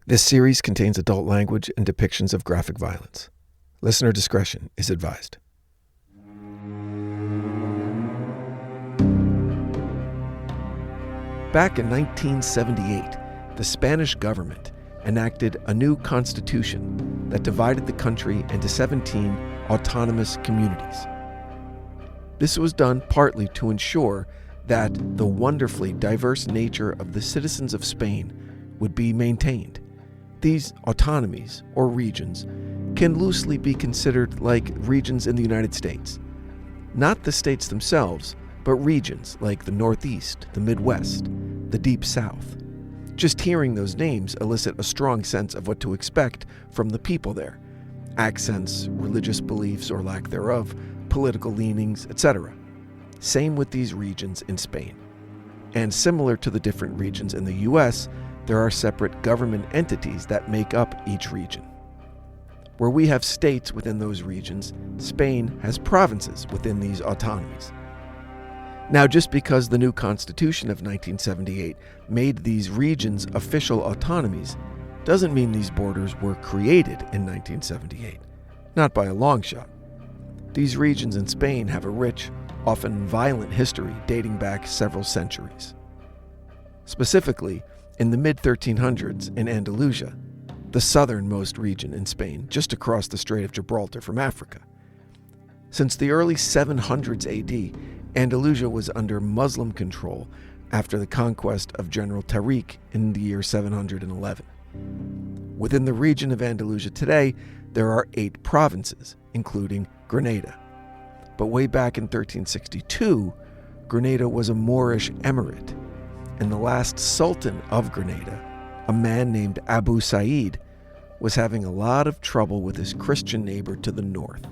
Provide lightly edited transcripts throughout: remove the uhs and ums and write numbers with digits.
This series contains adult language and depictions of graphic violence. Listener discretion is advised. Back in 1978, the Spanish government enacted a new constitution that divided the country into 17 autonomous communities. This was done partly to ensure that the wonderfully diverse nature of the citizens of Spain would be maintained. These autonomies, or regions, can loosely be considered like regions in the United States. Not the states themselves, but regions like the Northeast, the Midwest, the Deep South. Just hearing those names elicit a strong sense of what to expect from the people there. Accents, religious beliefs or lack thereof, political leanings, etc. Same with these regions in Spain. And similar to the different regions in the US, there are separate government entities that make up each region. Where we have states within those regions, Spain has provinces within these autonomies. Now, just because the new Constitution of 1978 made these regions official autonomies, doesn't mean these borders were created in 1978. Not by a long shot. These regions in Spain have a rich, often violent history dating back several centuries. Specifically, in the mid-1300s in Andalusia, the southernmost region in Spain, just across the Strait of Gibraltar from Africa. Since the early 700s AD, Andalusia was under Muslim control after the conquest of General Tariq in the year 711. Within the region of Andalusia today, there are 8 provinces, including Granada. But way back in 1362, Granada was a Moorish emirate, and the last Sultan of Granada, a man named Abu Sa'id, was having a lot of trouble with his Christian neighbor to the north,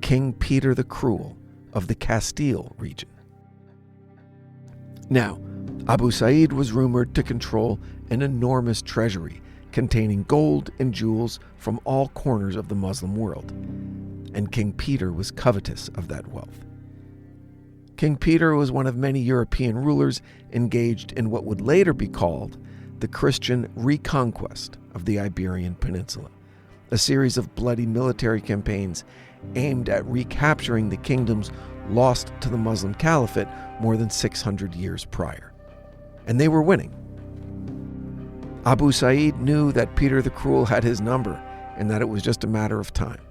King Peter the Cruel of the Castile region. Now, Abu Sa'id was rumored to control an enormous treasury containing gold and jewels from all corners of the Muslim world, and King Peter was covetous of that wealth. King Peter was one of many European rulers engaged in what would later be called the Christian reconquest of the Iberian Peninsula, a series of bloody military campaigns aimed at recapturing the kingdoms lost to the Muslim Caliphate more than 600 years prior. And they were winning. Abu Sa'id knew that Peter the Cruel had his number and that it was just a matter of time.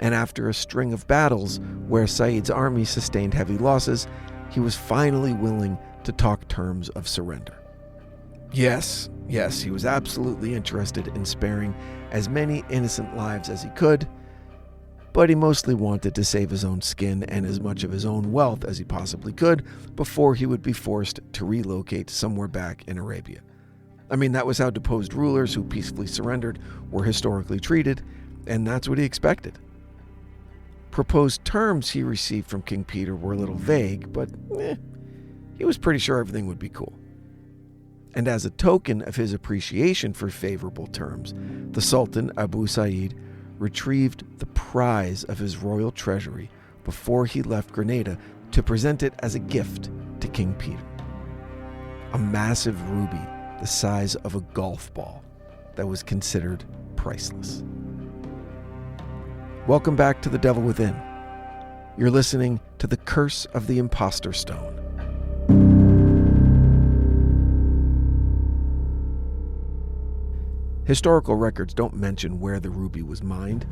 And after a string of battles where Sa'id's army sustained heavy losses, he was finally willing to talk terms of surrender. Yes, he was absolutely interested in sparing as many innocent lives as he could, but he mostly wanted to save his own skin and as much of his own wealth as he possibly could before he would be forced to relocate somewhere back in Arabia. I mean, that was how deposed rulers who peacefully surrendered were historically treated, and that's what he expected. Proposed terms he received from King Peter were a little vague, but he was pretty sure everything would be cool. And as a token of his appreciation for favorable terms, the Sultan, Abu Sa'id, retrieved the prize of his royal treasury before he left Granada to present it as a gift to King Peter. A massive ruby the size of a golf ball that was considered priceless. Welcome back to The Devil Within. You're listening to The Curse of the Impostor Stone. Historical records don't mention where the ruby was mined,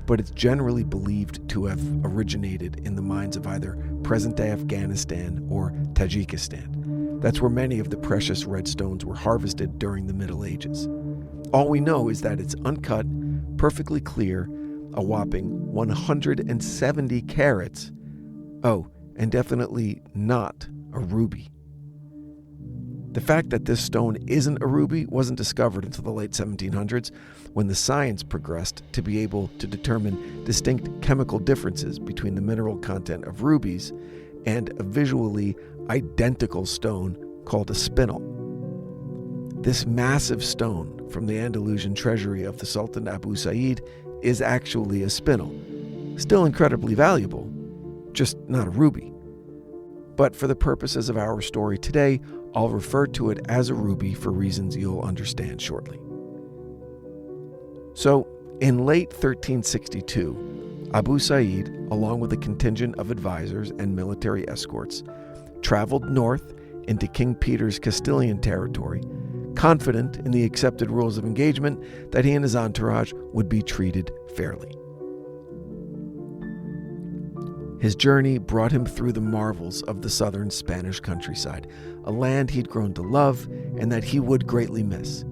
but it's generally believed to have originated in the mines of either present-day Afghanistan or Tajikistan. That's where many of the precious red stones were harvested during the Middle Ages. All we know is that it's uncut, perfectly clear, a whopping 170 carats. Oh, and definitely not a ruby. The fact that this stone isn't a ruby wasn't discovered until the late 1700s, when the science progressed to be able to determine distinct chemical differences between the mineral content of rubies and a visually identical stone called a spinel. This massive stone from the Andalusian treasury of the Sultan Abu Sa'id is actually a spinel. Still incredibly valuable, just not a ruby. But for the purposes of our story today, I'll refer to it as a ruby for reasons you'll understand shortly. So, in late 1362, Abu Sa'id, along with a contingent of advisors and military escorts, traveled north into King Peter's Castilian territory, confident in the accepted rules of engagement that he and his entourage would be treated fairly. His journey brought him through the marvels of the southern Spanish countryside, a land he'd grown to love and that he would greatly miss.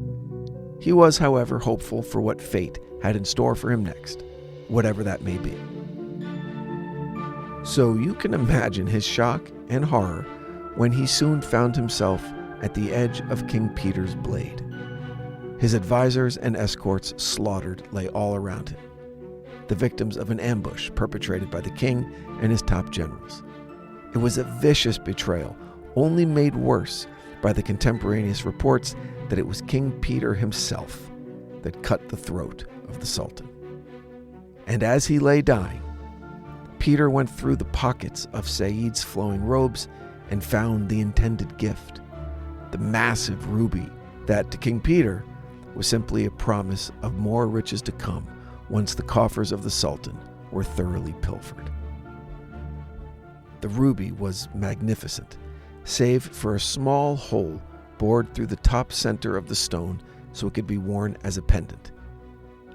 He was, however, hopeful for what fate had in store for him next, whatever that may be. So you can imagine his shock and horror when he soon found himself at the edge of King Peter's blade. His advisors and escorts slaughtered lay all around him, the victims of an ambush perpetrated by the king and his top generals. It was a vicious betrayal, only made worse by the contemporaneous reports that it was King Peter himself that cut the throat of the Sultan. And as he lay dying, Peter went through the pockets of Said's flowing robes and found the intended gift, the massive ruby that, to King Peter, was simply a promise of more riches to come once the coffers of the Sultan were thoroughly pilfered. The ruby was magnificent, save for a small hole bored through the top center of the stone so it could be worn as a pendant.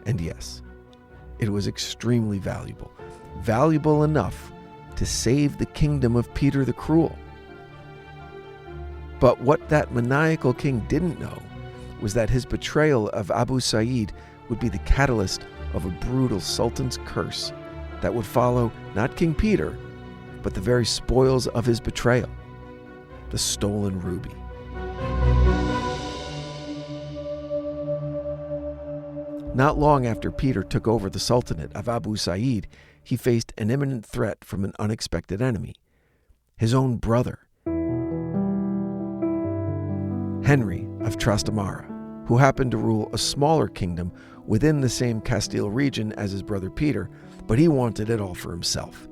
And yes, it was extremely valuable, valuable enough to save the kingdom of Peter the Cruel. But what that maniacal king didn't know was that his betrayal of Abu Sa'id would be the catalyst of a brutal sultan's curse that would follow not King Peter, but the very spoils of his betrayal, the stolen ruby. Not long after Peter took over the Sultanate of Abu Sa'id, he faced an imminent threat from an unexpected enemy, his own brother, Henry of Trastamara, who happened to rule a smaller kingdom within the same Castile region as his brother Peter, but he wanted it all for himself.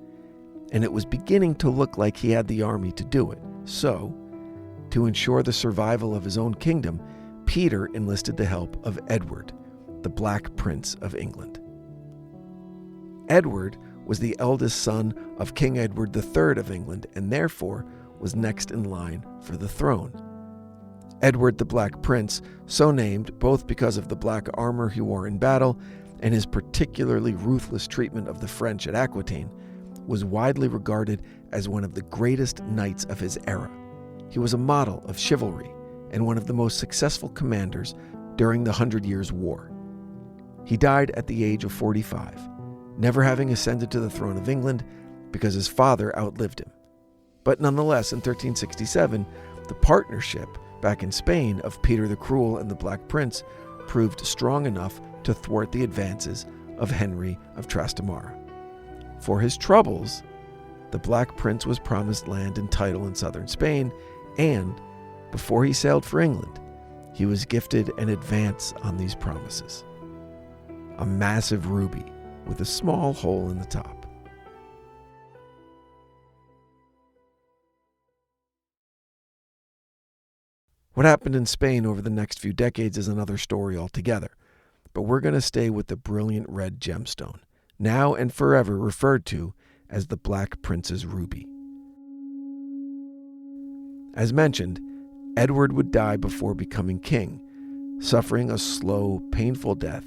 And it was beginning to look like he had the army to do it. So, to ensure the survival of his own kingdom, Peter enlisted the help of Edward, the Black Prince of England. Edward was the eldest son of King Edward III of England and therefore was next in line for the throne. Edward the Black Prince, so named both because of the black armor he wore in battle and his particularly ruthless treatment of the French at Aquitaine, was widely regarded as one of the greatest knights of his era. He was a model of chivalry and one of the most successful commanders during the 100 Years' War. He died at the age of 45, never having ascended to the throne of England because his father outlived him. But nonetheless, in 1367, the partnership back in Spain of Peter the Cruel and the Black Prince proved strong enough to thwart the advances of Henry of Trastamara. For his troubles, the Black Prince was promised land and title in southern Spain, and before he sailed for England, he was gifted an advance on these promises: a massive ruby with a small hole in the top. What happened in Spain over the next few decades is another story altogether, but we're going to stay with the brilliant red gemstone, now and forever referred to as the Black Prince's ruby. As mentioned, Edward would die before becoming king, suffering a slow, painful death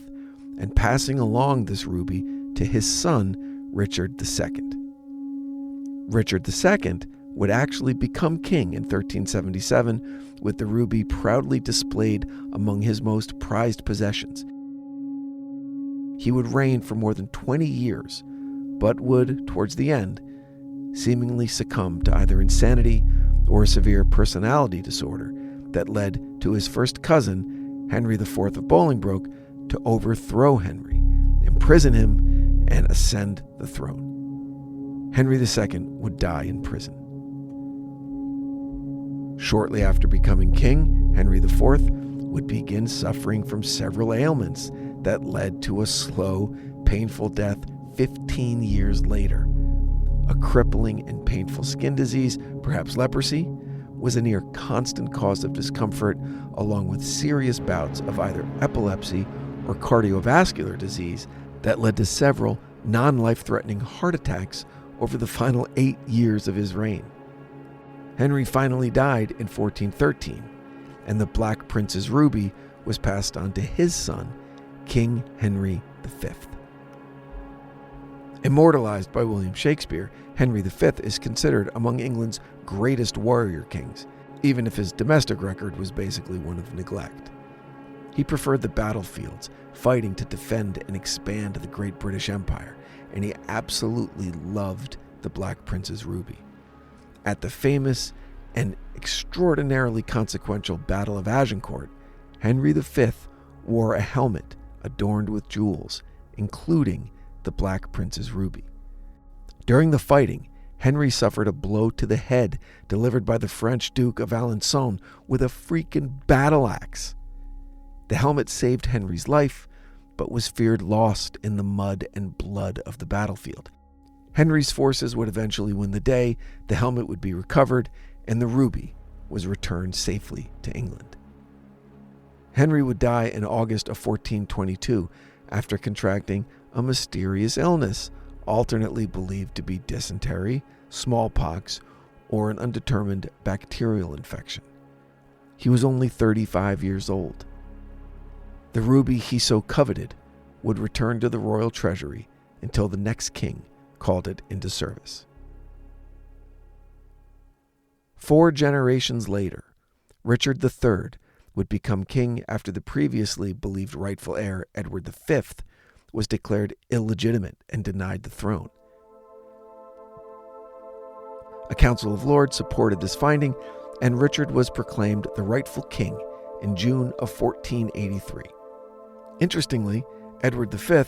and passing along this ruby to his son, Richard II. Richard II would actually become king in 1377 with the ruby proudly displayed among his most prized possessions. He would reign for more than 20 years, but would, towards the end, seemingly succumb to either insanity or a severe personality disorder that led to his first cousin, Henry IV of Bolingbroke, to overthrow Henry, imprison him, and ascend the throne. Henry II would die in prison. Shortly after becoming king, Henry IV would begin suffering from several ailments that led to a slow, painful death 15 years later. A crippling and painful skin disease, perhaps leprosy, was a near constant cause of discomfort, along with serious bouts of either epilepsy or cardiovascular disease that led to several non-life-threatening heart attacks over the final 8 years of his reign. Henry finally died in 1413, and the Black Prince's ruby was passed on to his son, King Henry V. Immortalized by William Shakespeare, Henry V is considered among England's greatest warrior kings, even if his domestic record was basically one of neglect. He preferred the battlefields, fighting to defend and expand the great British Empire, and he absolutely loved the Black Prince's ruby. At the famous and extraordinarily consequential Battle of Agincourt, Henry V wore a helmet adorned with jewels, including the Black Prince's ruby. During the fighting, Henry suffered a blow to the head delivered by the French Duke of Alençon with a freaking battle axe. The helmet saved Henry's life, but was feared lost in the mud and blood of the battlefield. Henry's forces would eventually win the day, the helmet would be recovered, and the ruby was returned safely to England. Henry would die in August of 1422 after contracting a mysterious illness, alternately believed to be dysentery, smallpox, or an undetermined bacterial infection. He was only 35 years old. The ruby he so coveted would return to the royal treasury until the next king called it into service. 4 generations later, Richard III would become king after the previously believed rightful heir, Edward V, was declared illegitimate and denied the throne. A Council of Lords supported this finding, and Richard was proclaimed the rightful king in June of 1483. Interestingly, Edward V,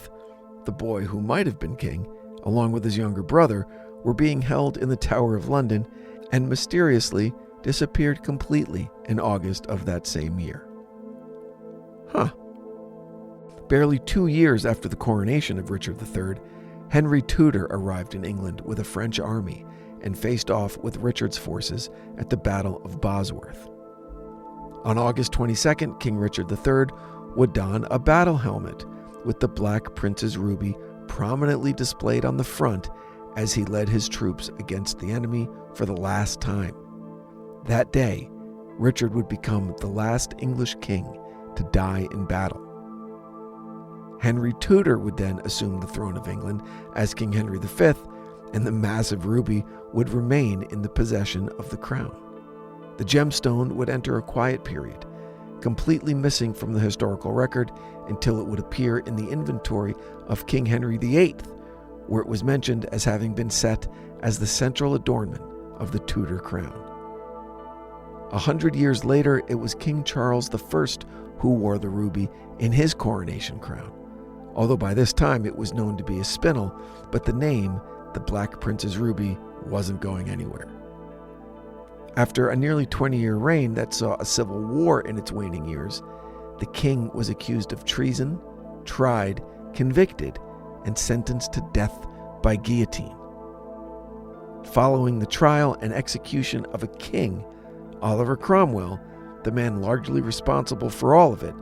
the boy who might have been king, along with his younger brother, were being held in the Tower of London and mysteriously disappeared completely in August of that same year. Barely 2 years after the coronation of Richard III, Henry Tudor arrived in England with a French army and faced off with Richard's forces at the Battle of Bosworth. On August 22nd, King Richard III would don a battle helmet with the Black Prince's ruby prominently displayed on the front as he led his troops against the enemy for the last time. That day, Richard would become the last English king to die in battle. Henry Tudor would then assume the throne of England as King Henry V, and the massive ruby would remain in the possession of the crown. The gemstone would enter a quiet period, completely missing from the historical record until it would appear in the inventory of King Henry VIII, where it was mentioned as having been set as the central adornment of the Tudor crown. 100 years later, it was King Charles I who wore the ruby in his coronation crown, although by this time it was known to be a spinel, but the name, the Black Prince's ruby, wasn't going anywhere. After a nearly 20-year reign that saw a civil war in its waning years, the king was accused of treason, tried, convicted, and sentenced to death by guillotine. Following the trial and execution of a king, Oliver Cromwell, the man largely responsible for all of it,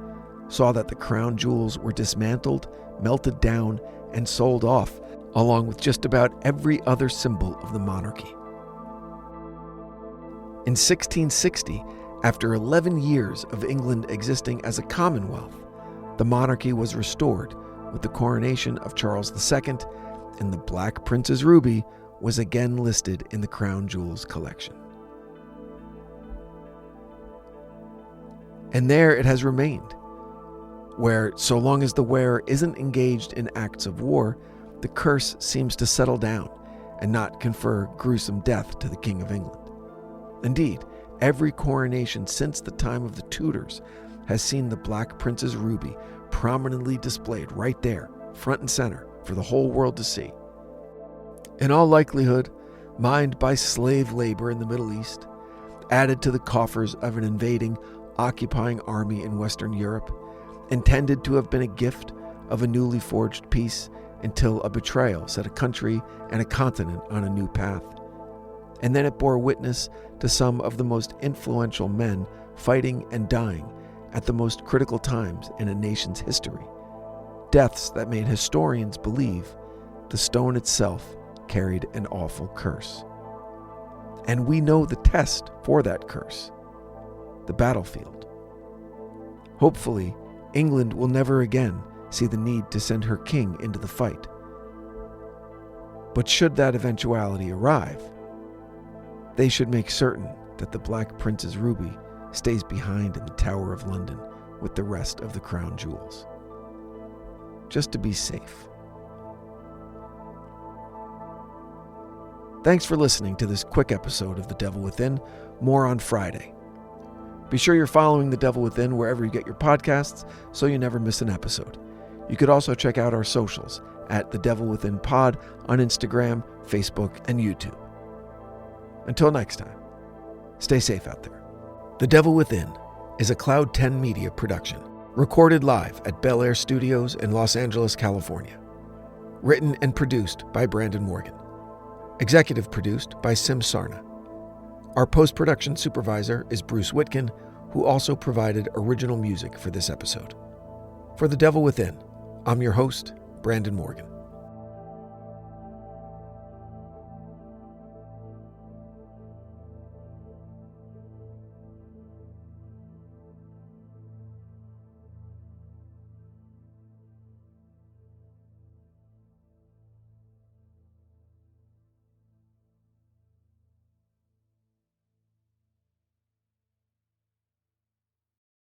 saw that the crown jewels were dismantled, melted down, and sold off, along with just about every other symbol of the monarchy. In 1660, after 11 years of England existing as a commonwealth, the monarchy was restored with the coronation of Charles II, and the Black Prince's ruby was again listed in the crown jewels collection. And there it has remained, where, so long as the wearer isn't engaged in acts of war, the curse seems to settle down and not confer gruesome death to the King of England. Indeed, every coronation since the time of the Tudors has seen the Black Prince's ruby prominently displayed right there, front and center, for the whole world to see. In all likelihood, mined by slave labor in the Middle East, added to the coffers of an invading, occupying army in Western Europe, intended to have been a gift of a newly forged peace until a betrayal set a country and a continent on a new path. And then it bore witness to some of the most influential men fighting and dying at the most critical times in a nation's history, deaths that made historians believe the stone itself carried an awful curse. And we know the test for that curse: the battlefield. Hopefully, England will never again see the need to send her king into the fight. But should that eventuality arrive, they should make certain that the Black Prince's ruby stays behind in the Tower of London with the rest of the crown jewels, just to be safe. Thanks for listening to this quick episode of The Devil Within. More on Friday. Be sure you're following The Devil Within wherever you get your podcasts so you never miss an episode. You could also check out our socials at The Devil Within Pod on Instagram, Facebook, and YouTube. Until next time, stay safe out there. The Devil Within is a Cloud 10 Media production, recorded live at Bel Air Studios in Los Angeles, California. Written and produced by Brandon Morgan. Executive produced by Sim Sarna. Our post-production supervisor is Bruce Whitkin, who also provided original music for this episode. For The Devil Within, I'm your host, Brandon Morgan.